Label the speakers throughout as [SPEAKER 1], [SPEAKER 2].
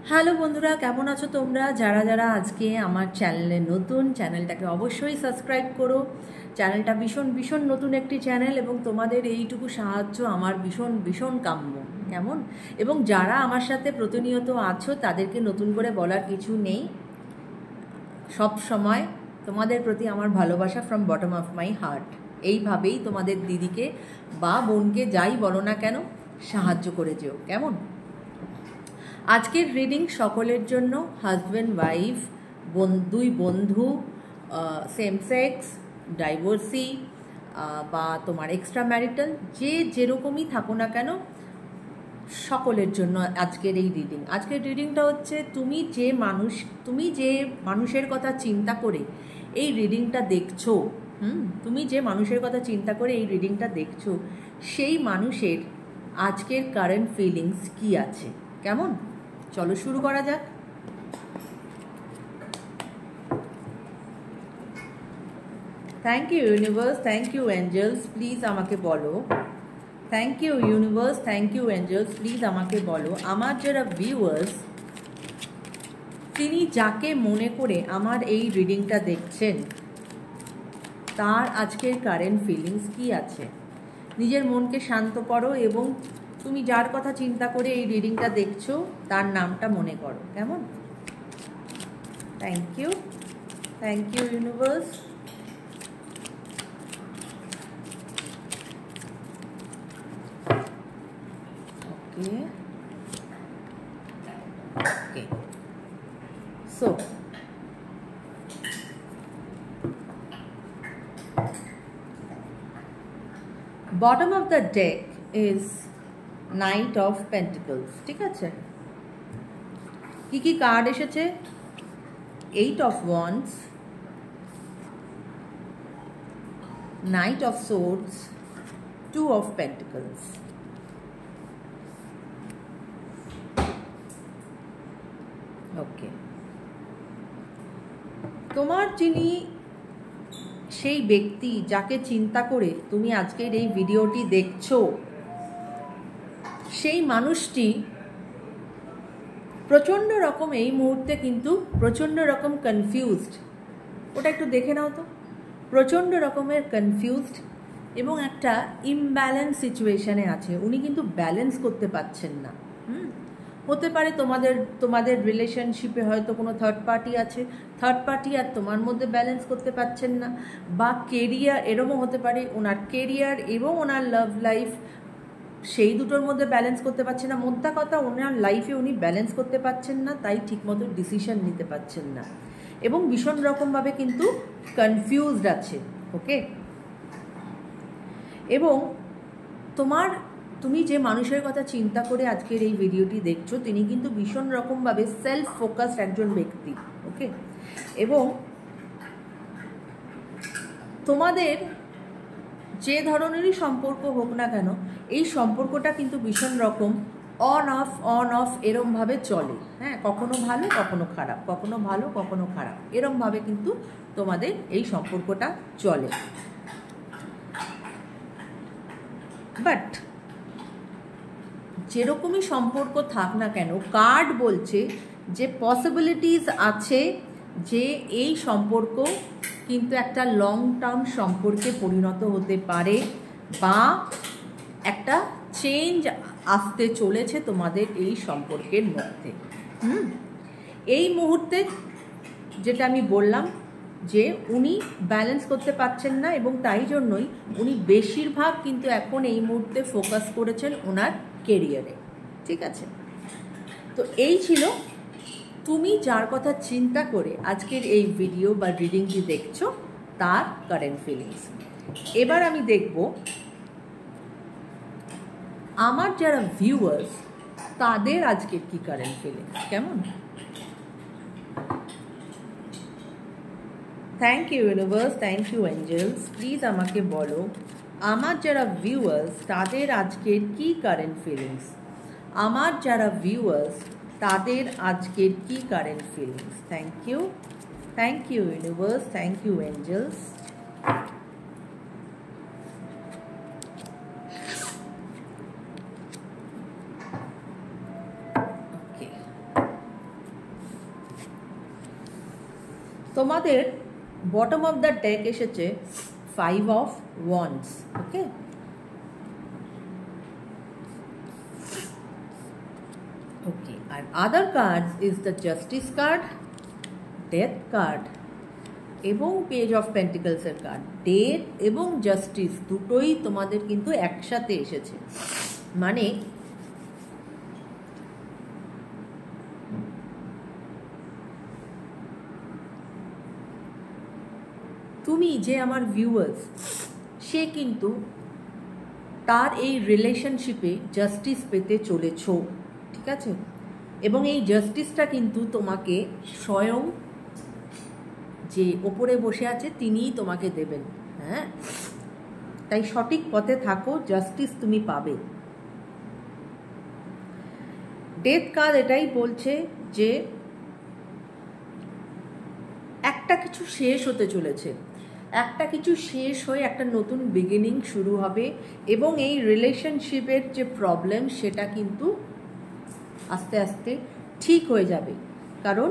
[SPEAKER 1] Hello বন্ধুরা, কেমন আছো তোমরা? যারা যারা আজকে আমার চ্যানেলে নতুন, চ্যানেলটাকে অবশ্যই সাবস্ক্রাইব করো। চ্যানেলটা ভীষণ ভীষণ নতুন একটি চ্যানেল এবং তোমাদের এইটুকু সাহায্য আমার ভীষণ ভীষণ কাম্য। কেমন? এবং যারা আমার সাথে প্রতিনিয়ত আছো তাদেরকে নতুন করে বলার কিছু নেই। সব সময় তোমাদের প্রতি আমার ভালোবাসা from bottom of my heart. এইভাবেই তোমাদের দিদিকে বা বোনকে যাই বলো না কেন সাহায্য করে যেও। কেমন? আজকের রিডিং সকলের জন্য, হাজব্যান্ড ওয়াইফ, দুই বন্ধু, সেম সেক্স, ডাইভোর্সি বা তোমার এক্সট্রা ম্যারিটাল, যে যেরকমই থাকো না কেন সকলের জন্য আজকের এই রিডিং। আজকের রিডিংটা হচ্ছে তুমি যে মানুষের কথা চিন্তা করে এই রিডিংটা দেখছো, তুমি যে মানুষের কথা চিন্তা করে এই রিডিংটা দেখছো, সেই মানুষের আজকের কারেন্ট ফিলিংস কি আছে। কেমন? চলো শুরু করা যাক। Thank you universe, thank you angels, please আমাকে বলো। Thank you universe, thank you angels, please আমাকে বলো আমার যারা ভিউয়ার্স, তিনি যাকে মনে করে আমার এই রিডিংটা দেখছেন তার আজকের কারেন্ট ফিলিংস কি আছে। নিজের মনকে শান্ত করো এবং তুমি যার কথা চিন্তা করে এই রিডিংটা দেখছো তার নামটা মনে করো। কেমন? Thank you universe. Okay. So, bottom of the deck is Knight of Pentacles. ঠিক আছে? কি কি কার্ড এসেছে? 8 of Wands, Knight of Swords, 2 of Pentacles. ওকে, তোমার যিনি সেই ব্যক্তি যাকে চিন্তা করে তুমি আজকের এই ভিডিওটি দেখছো, সেই মানুষটি প্রচণ্ড রকম এই মুহূর্তে কিন্তু প্রচণ্ড রকম কনফিউজড। ওটা একটু দেখে নাও তো। প্রচণ্ড রকমের কনফিউজড এবং একটা ইমব্যালেন্স সিচুয়েশনে আছে। উনি কিন্তু ব্যালেন্স করতে পারছেন না। হতে পারে তোমাদের রিলেশনশিপে হয়তো কোনো থার্ড পার্টি আছে, থার্ড পার্টি আর তোমার মধ্যে ব্যালেন্স করতে পারছেন না, বা কেরিয়ার, এরকমও হতে পারে ওনার কেরিয়ার এবং ওনার লাভ লাইফ, সেই দুটোর মধ্যে ব্যালেন্স করতে পারছেন না। মোদ্দা কথা, ওনার লাইফে উনি ব্যালেন্স করতে পারছেন না, তাই ঠিকমতো ডিসিশন নিতে পারছেন না এবং ভীষণ রকমভাবে কিন্তু কনফিউজড আছে। ওকে, এবং তুমি যে মানুষের কথা চিন্তা করে আজকের এই ভিডিওটি দেখছো, তিনি কিন্তু ভীষণ রকমভাবে সেলফ ফোকাসড একজন ব্যক্তি। ওকে, এবং তোমাদের যে ধরনেরই সম্পর্ক হোক না কেন, এই সম্পর্কটা কিন্তু ভীষণ রকম অন অফ এরমভাবে চলে। হ্যাঁ, কখনো ভালো কখনো খারাপ, কখনো ভালো কখনো খারাপ, এরমভাবে কিন্তু তোমাদের এই সম্পর্কটা চলে। বাট যেরকমই সম্পর্ক থাক না কেন, কার্ড বলছে যে পসিবিলিটিস আছে যে এই সম্পর্ক কিন্তু একটা লং টার্ম সম্পর্কে পরিণত হতে পারে, বা একটা চেঞ্জ আসতে চলেছে তোমাদের এই সম্পর্কের মধ্যে। এই মুহূর্তে যেটা আমি বললাম যে উনি ব্যালেন্স করতে পারছেন না এবং তাই জন্যই উনি বেশিরভাগ কিন্তু এখন এই মুহূর্তে ফোকাস করেছেন ওনার কেরিয়ারে। ঠিক আছে? তো এই ছিল তুমি যার কথা চিন্তা করে আজকের এই ভিডিও বা রিডিংটি দেখছো তার কারেন্ট ফিলিংস। এবার আমি দেখব আমার যারা ভিউয়ার্স তাদের আজকের কি কারেন্ট ফিলিংস। কেমন? Thank you universe, thank you angels, please আমাকে বলো আমার যারা ভিউয়ার্স তাদের আজকের কি কারেন্ট ফিলিংস। আমার যারা ভিউয়ার্স তাদের আজকের কি current feelings. Thank you universe, thank you angels. তোমাদের বটম অফ দ্য ডেক এসেছে 5 অফ ওয়ান্ডস। ওকে, ওকে, আর other cards is the justice card, death card এবং পেজ অফ পেন্টিকলসের কার্ড। ডেথ এবং জাস্টিস দুটোই তোমাদের কিন্তু একসাথে এসেছে, মানে তুমি যে আমার ভিউয়ার্স, সে কিন্তু তার এই রিলেশনশিপে জাস্টিস পেতে চলেছ, ঠিক আছে? এবং এই জাস্টিসটা কিন্তু তোমাকে স্বয়ং যে ওপরে বসে আছে তিনিই তোমাকে দেবেন। হ্যাঁ, তাই সঠিক পথে থাকো, জাস্টিস তুমি পাবে। ডেথ কার্ড এটাই বলছে যে একটা কিছু শেষ হতে চলেছে, একটা কিছু শেষ হয়ে একটা নতুন বিগিনিং শুরু হবে এবং এই রিলেশনশিপের যে প্রবলেম সেটা কিন্তু আস্তে আস্তে ঠিক হয়ে যাবে, কারণ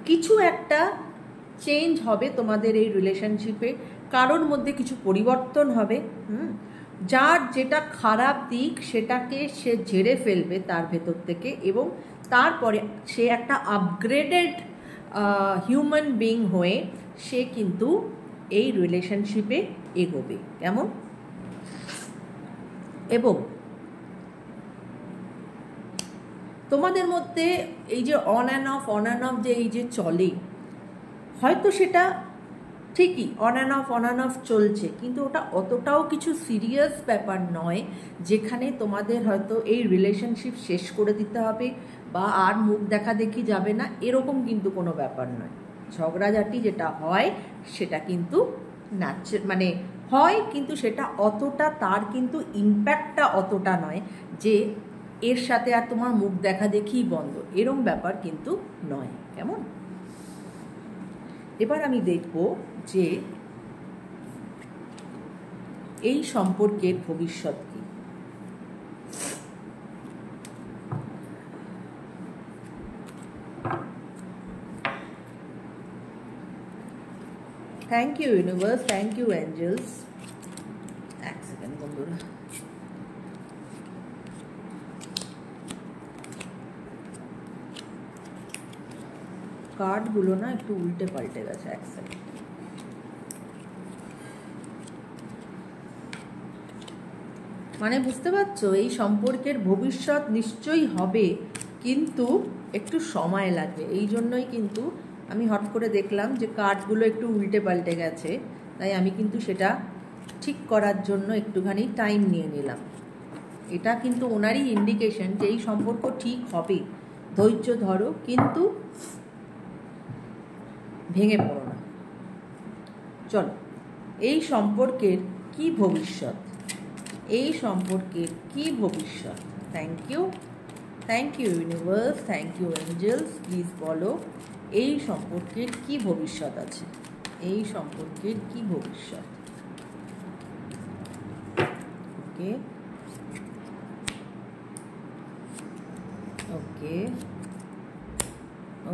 [SPEAKER 1] কিছু একটা চেঞ্জ হবে তোমাদের এই রিলেশনশিপে, কারোর মধ্যে কিছু পরিবর্তন হবে। যার যেটা খারাপ দিক সেটাকে সে ঝেড়ে ফেলবে তার ভেতর থেকে, এবং তারপরে সে একটা আপগ্রেডেড হিউম্যান বিং হয়ে সে কিন্তু এই রিলেশনশিপে এগোবে। কেমন? এবং তোমাদের মধ্যে এই যে অন অ্যান্ড অফ যে এই যে চলে, হয়তো সেটা ঠিকই অন অ্যান্ড অফ চলছে, কিন্তু ওটা অতটাও কিছু সিরিয়াস ব্যাপার নয় যেখানে তোমাদের হয়তো এই রিলেশনশিপ শেষ করে দিতে হবে বা আর মুখ দেখা দেখি যাবে না, এরকম কিন্তু কোনো ব্যাপার নয়। ঝগড়াঝাটি যেটা হয় সেটা কিন্তু মানে হয়, কিন্তু সেটা অতটা, তার কিন্তু ইম্প্যাক্টটা অতটা নয় যে এর সাথে আর তোমার মুখ দেখা দেখিই বন্ধ, এরম ব্যাপার কিন্তু নয়। কেমন? এবার আমি দেখব যে এই সম্পর্কের ভবিষ্যৎ কি। Thank you universe, thank you angels. এক সেকেন্ড বন্ধুরা, কার্ডগুলো না একটু উল্টে পাল্টে গেছে। এক সেকেন্ড, মানে বুঝতে পারছো, এই সম্পর্কের ভবিষ্যৎ নিশ্চয়ই হবে, কিন্তু একটু সময় লাগবে। এই জন্যই কিন্তু আমি হট করে দেখলাম যে কার্ডগুলো একটু উল্টে পাল্টে গেছে, তাই আমি কিন্তু সেটা ঠিক করার জন্য একটুখানি টাইম নিয়ে নিলাম। এটা কিন্তু ওনারই ইন্ডিকেশন যে এই সম্পর্ক ঠিক হবে, ধৈর্য ধরো, কিন্তু ভেঙে পড়ো না। চলো, এই সম্পর্কের কি ভবিষ্যৎ, এই সম্পর্কের কি ভবিষ্যৎ? Thank you universe, thank you angels. Please বলো এই সম্পর্কের কি ভবিষ্যৎ আছে, এই সম্পর্কের কি ভবিষ্যৎ? Okay, okay,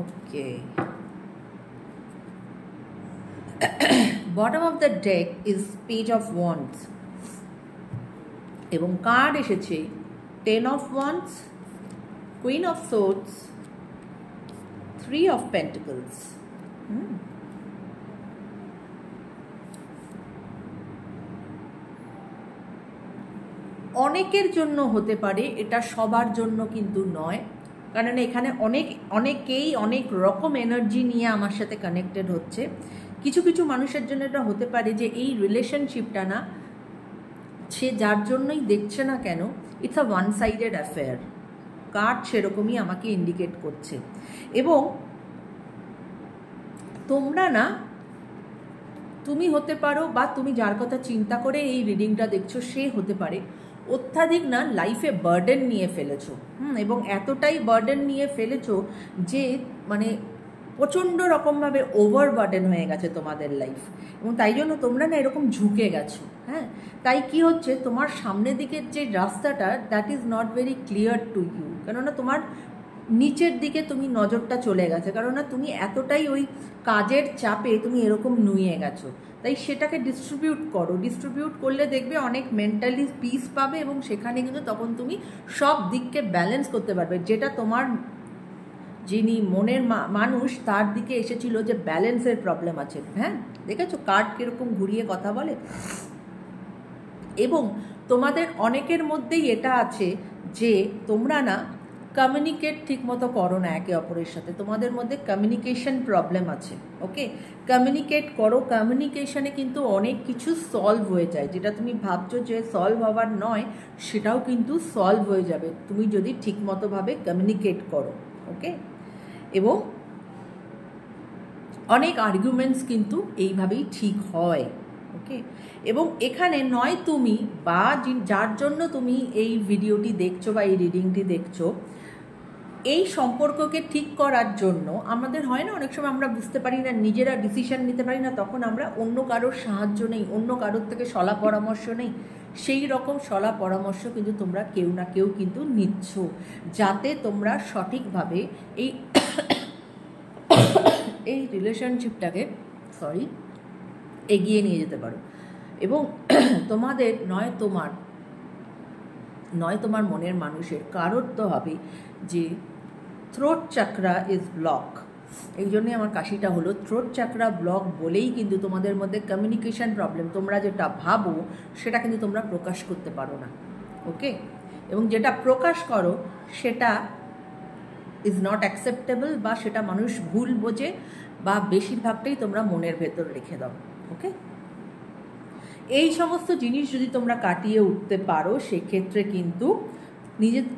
[SPEAKER 1] okay. Bottom of the deck is page of wands এবং কার্ড এসেছে 10 of wands, queen of swords, 3 of pentacles. অনেকের জন্য হতে পারে, এটা সবার জন্য কিন্তু নয়, কারণ এখানে অনেকেই অনেক রকম এনার্জি নিয়ে আমার সাথে কানেক্টেড হচ্ছে। কিছু কিছু মানুষের জন্য এটা হতে পারে যে এই রিলেশনশিপটা না, সে যার জন্যই দেখছে না কেন, it's a one sided affair. Card সেরকমই আমাকে ইন্ডিকেট করছে। এবং তোমরা না, তুমি হতে পারো বা তুমি যার কথা চিন্তা করে এই রিডিংটা দেখছো সে হতে পারে অত্যাধিক না লাইফে বার্ডেন নিয়ে ফেলেছো, এবং এতটাই বার্ডেন নিয়ে ফেলেছো যে মানে প্রচণ্ড রকমভাবে ওভার বার্ডেন হয়ে গেছে তোমাদের লাইফ, এবং তাই জন্য তোমরা না এরকম ঝুঁকে গেছো। হ্যাঁ, তাই কি হচ্ছে, তোমার সামনের দিকের যে রাস্তাটা, that is not very clear to you, কেননা তোমার নিচের দিকে তুমি নজরটা চলে গেছে, কারণ না তুমি এতটাই ওই কাজের চাপে তুমি এরকম নুয়ে গেছো। তাই সেটাকে ডিস্ট্রিবিউট করো, ডিস্ট্রিবিউট করলে দেখবে অনেক মেন্টালি পিস পাবে, এবং সেখানে কিন্তু তখন তুমি সব দিককে ব্যালেন্স করতে পারবে। যেটা তোমার যিনি মনের মানুষ তার দিকে এসেছিল যে ব্যালেন্সের প্রবলেম আছে। হ্যাঁ, দেখেছো কার্ড কীরকম ঘুরিয়ে কথা বলে। এবং তোমাদের অনেকের মধ্যেই এটা আছে যে তোমরা না কমিউনিকেট ঠিকমতো করো না একে অপরের সাথে, তোমাদের মধ্যে কমিউনিকেশন প্রবলেম আছে। ওকে, কমিউনিকেট করো, কমিউনিকেশনে কিন্তু অনেক কিছু সলভ হয়ে যায়। যেটা তুমি ভাবছো যে সলভ হওয়ার নয়, সেটাও কিন্তু সলভ হয়ে যাবে তুমি যদি ঠিকমতোভাবে কমিউনিকেট করো। ওকে, এবং অনেক আর্গুমেন্টস কিন্তু এইভাবেই ঠিক হয়। ওকে, এবং এখানে নয় তুমি বা যার জন্য তুমি এই ভিডিওটি দেখছো বা এই রিডিংটি দেখছো, এই সম্পর্ককে ঠিক করার জন্য আমাদের হয় না অনেক সময় আমরা বুঝতে পারি না, নিজেরা ডিসিশন নিতে পারি না, তখন আমরা অন্য কারোর সাহায্য নেই, অন্য কারোর থেকে সলা পরামর্শ নেই। সেই রকম সলা পরামর্শ কিন্তু তোমরা কেউ না কেউ কিন্তু নিচ্ছ, যাতে তোমরা সঠিকভাবে এই রিলেশনশিপটাকে এগিয়ে নিয়ে যেতে পারো। এবং তোমাদের নয় তোমার মনের মানুষের কারোর তো হবে যে থ্রোট চাকরা ইজ ব্লক। এই জন্যই আমার কাশিটা হলো, থ্রোট চাকরা ব্লক বলেই কিন্তু তোমাদের মধ্যে কমিউনিকেশন প্রবলেম। তোমরা যেটা ভাবো সেটা কিন্তু তোমরা প্রকাশ করতে পারো না। ওকে, এবং যেটা প্রকাশ করো সেটা ইজ নট অ্যাকসেপ্টেবল, বা সেটা মানুষ ভুল বোঝে, বা বেশিরভাগটাই তোমরা মনের ভেতর রেখে দাও। ওকে, এই সমস্ত জিনিস যদি তোমরা কাটিয়ে উঠতে পারো, সেক্ষেত্রে কিন্তু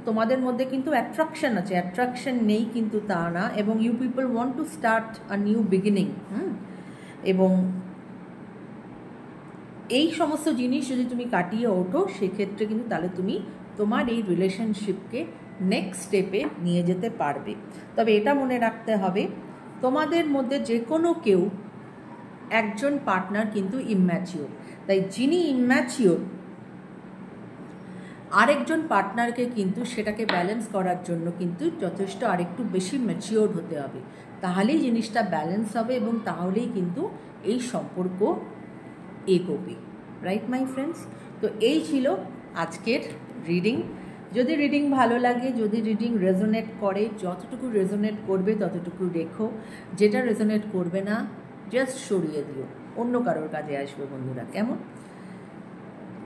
[SPEAKER 1] তোমাদের মধ্যে কিন্তু অ্যাট্রাকশন আছে। অ্যাট্রাকশন নেই কিন্তু তা না, এবং you people want to start a new beginning. এবং এই সমস্ত জিনিস যদি তুমি কাটিয়ে ওঠো, সেক্ষেত্রে কিন্তু তাহলে তুমি তোমার এই রিলেশনশিপকে নেক্সট স্টেপে নিয়ে যেতে পারবে। তবে এটা মনে রাখতে হবে, তোমাদের মধ্যে যে কোনো কেউ একজন পার্টনার কিন্তু ইম্যাচিওর। তাই যিনি ইম্যাচিওর, আরেকজন পার্টনারকে কিন্তু সেটাকে ব্যালেন্স করার জন্য কিন্তু যথেষ্ট আরেকটু বেশি ম্যাচিওর হতে হবে। তাহলেই জিনিসটা ব্যালেন্স হবে, এবং তাহলেই কিন্তু এই সম্পর্ক এগোবে। Right my friends? তো এই ছিল আজকের রিডিং। যদি রিডিং ভালো লাগে, যদি রিডিং রেজোনেট করে, যতটুকু রেজোনেট করবে ততটুকু রেখো, যেটা রেজোনেট করবে না জাস্ট সরিয়ে দিও, অন্য কারোর কাজে আসবে বন্ধুরা। কেমন?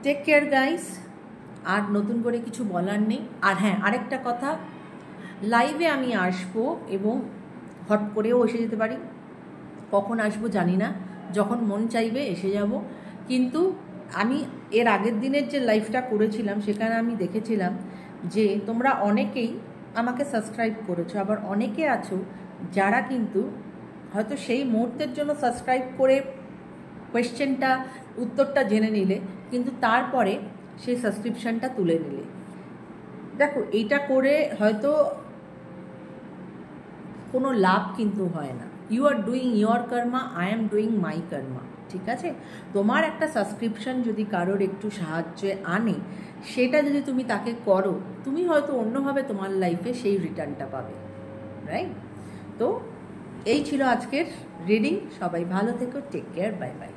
[SPEAKER 1] Take care guys. আর নতুন করে কিছু বলার নেই। আর হ্যাঁ, আরেকটা কথা, লাইভে আমি আসবো এবং হট করেও এসে যেতে পারি, কখন আসবো জানি না, যখন মন চাইবে এসে যাব। কিন্তু আমি এর আগের দিনের যে লাইভটা করেছিলাম সেখানে আমি দেখেছিলাম যে তোমরা অনেকেই আমাকে সাবস্ক্রাইব করেছো, আবার অনেকে আছো যারা কিন্তু হয়তো সেই মুহূর্তের জন্য সাবস্ক্রাইব করে কোয়েশ্চেনটা উত্তরটা জেনে নিলে, কিন্তু তারপরে সেই সাবস্ক্রিপশানটা তুলে নিলে। দেখো, এইটা করে হয়তো কোনো লাভ কিন্তু হয় না। You are doing your karma, I am doing my karma. ঠিক আছে? তোমার একটা সাবস্ক্রিপশান যদি কারোর একটু সাহায্যে আনে, সেটা যদি তুমি তাকে করো, তুমি হয়তো অন্যভাবে তোমার লাইফে সেই রিটার্নটা পাবে। রাইট? তো এই ছিল আজকের রিডিং। সবাই ভালো থেকো, টেক কেয়ার, বাই বাই।